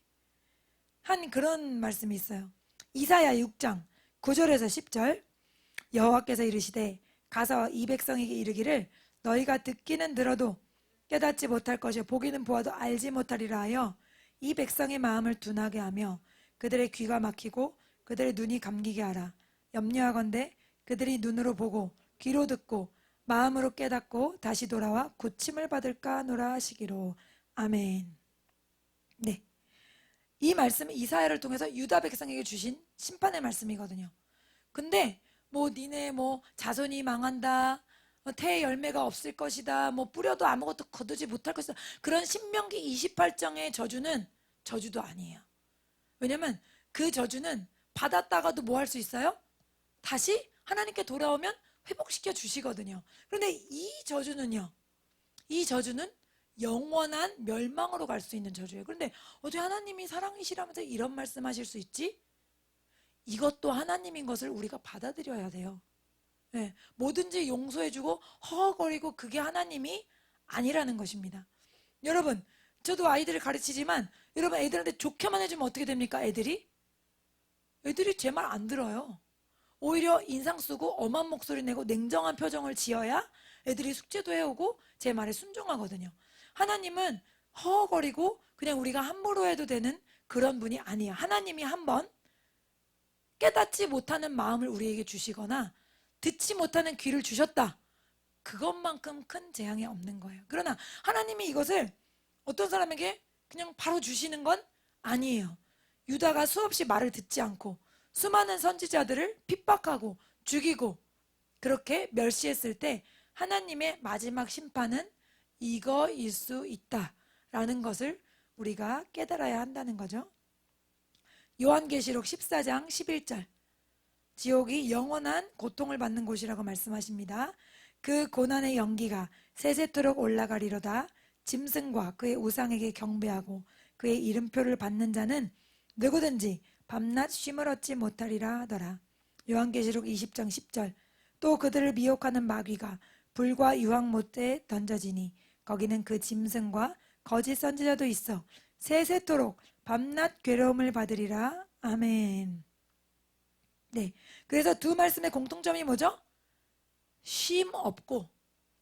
한 그런 말씀이 있어요. 이사야 6장 9절에서 10절 여호와께서 이르시되 가서 이 백성에게 이르기를 너희가 듣기는 들어도 깨닫지 못할 것이요 보기는 보아도 알지 못하리라 하여 이 백성의 마음을 둔하게 하며 그들의 귀가 막히고 그들의 눈이 감기게 하라. 염려하건대 그들이 눈으로 보고 귀로 듣고 마음으로 깨닫고 다시 돌아와 고침을 받을까 하노라 하시기로. 아멘. 네, 이 말씀은 이사야를 통해서 유다 백성에게 주신 심판의 말씀이거든요. 근데 뭐 니네 뭐 자손이 망한다, 태의 열매가 없을 것이다, 뭐 뿌려도 아무것도 거두지 못할 것이다, 그런 신명기 28장의 저주는 저주도 아니에요. 왜냐면 그 저주는 받았다가도 뭐 할 수 있어요? 다시 하나님께 돌아오면 회복시켜 주시거든요. 그런데 이 저주는요, 이 저주는 영원한 멸망으로 갈 수 있는 저주예요. 그런데 어떻게 하나님이 사랑이시라면서 이런 말씀하실 수 있지? 이것도 하나님인 것을 우리가 받아들여야 돼요. 네, 뭐든지 용서해주고 허허거리고 그게 하나님이 아니라는 것입니다. 여러분, 저도 아이들을 가르치지만 여러분 애들한테 좋게만 해주면 어떻게 됩니까? 애들이 제 말 안 들어요. 오히려 인상 쓰고 엄한 목소리 내고 냉정한 표정을 지어야 애들이 숙제도 해오고 제 말에 순종하거든요. 하나님은 허허거리고 그냥 우리가 함부로 해도 되는 그런 분이 아니에요. 하나님이 한번 깨닫지 못하는 마음을 우리에게 주시거나 듣지 못하는 귀를 주셨다. 그것만큼 큰 재앙이 없는 거예요. 그러나 하나님이 이것을 어떤 사람에게 그냥 바로 주시는 건 아니에요. 유다가 수없이 말을 듣지 않고 수많은 선지자들을 핍박하고 죽이고 그렇게 멸시했을 때 하나님의 마지막 심판은 이거일 수 있다라는 것을 우리가 깨달아야 한다는 거죠. 요한계시록 14장 11절, 지옥이 영원한 고통을 받는 곳이라고 말씀하십니다. 그 고난의 연기가 세세토록 올라가리로다. 짐승과 그의 우상에게 경배하고 그의 이름표를 받는 자는 누구든지 밤낮 쉼을 얻지 못하리라 하더라. 요한계시록 20장 10절, 또 그들을 미혹하는 마귀가 불과 유황 못에 던져지니 거기는 그 짐승과 거짓 선지자도 있어 세세토록 밤낮 괴로움을 받으리라. 아멘. 네, 그래서 두 말씀의 공통점이 뭐죠? 쉼 없고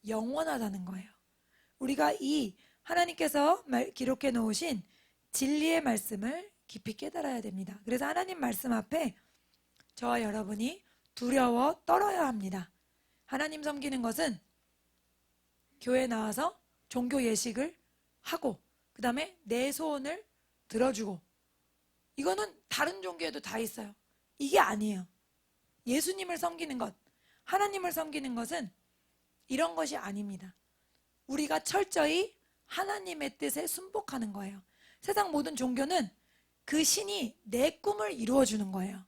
영원하다는 거예요. 우리가 이 하나님께서 기록해 놓으신 진리의 말씀을 깊이 깨달아야 됩니다. 그래서 하나님 말씀 앞에 저와 여러분이 두려워 떨어야 합니다. 하나님 섬기는 것은 교회 나와서 종교 예식을 하고 그 다음에 내 소원을 들어주고, 이거는 다른 종교에도 다 있어요. 이게 아니에요. 예수님을 섬기는 것, 하나님을 섬기는 것은 이런 것이 아닙니다. 우리가 철저히 하나님의 뜻에 순복하는 거예요. 세상 모든 종교는 그 신이 내 꿈을 이루어주는 거예요.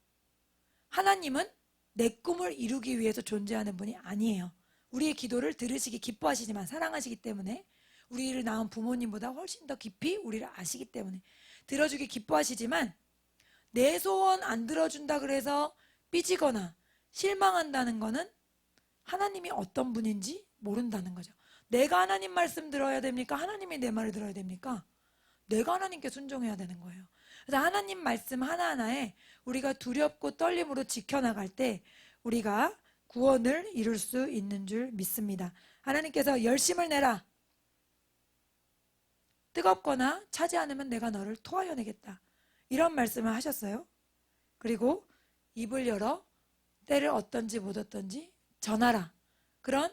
하나님은 내 꿈을 이루기 위해서 존재하는 분이 아니에요. 우리의 기도를 들으시기 기뻐하시지만 사랑하시기 때문에, 우리를 낳은 부모님보다 훨씬 더 깊이 우리를 아시기 때문에 들어주기 기뻐하시지만, 내 소원 안 들어준다 그래서 삐지거나 실망한다는 거는 하나님이 어떤 분인지 모른다는 거죠. 내가 하나님 말씀 들어야 됩니까? 하나님이 내 말을 들어야 됩니까? 내가 하나님께 순종해야 되는 거예요. 그래서 하나님 말씀 하나하나에 우리가 두렵고 떨림으로 지켜나갈 때 우리가 구원을 이룰 수 있는 줄 믿습니다. 하나님께서 열심을 내라. 뜨겁거나 차지 않으면 내가 너를 토하여내겠다. 이런 말씀을 하셨어요. 그리고 입을 열어 때를 얻든지 못 얻든지 전하라. 그런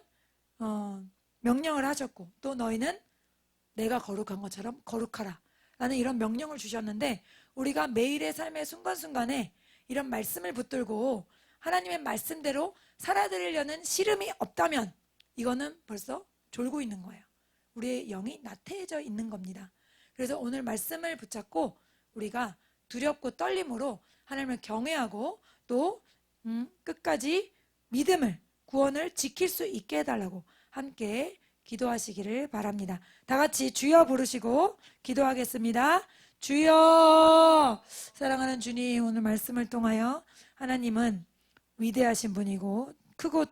명령을 하셨고, 또 너희는 내가 거룩한 것처럼 거룩하라 라는 이런 명령을 주셨는데, 우리가 매일의 삶의 순간순간에 이런 말씀을 붙들고 하나님의 말씀대로 살아드리려는 시름이 없다면 이거는 벌써 졸고 있는 거예요. 우리의 영이 나태해져 있는 겁니다. 그래서 오늘 말씀을 붙잡고 우리가 두렵고 떨림으로 하나님을 경외하고 또 끝까지 믿음을, 구원을 지킬 수 있게 해달라고 함께 기도하시기를 바랍니다. 다 같이 주여 부르시고 기도하겠습니다. 주여. 사랑하는 주님, 오늘 말씀을 통하여 하나님은 위대하신 분이고 크고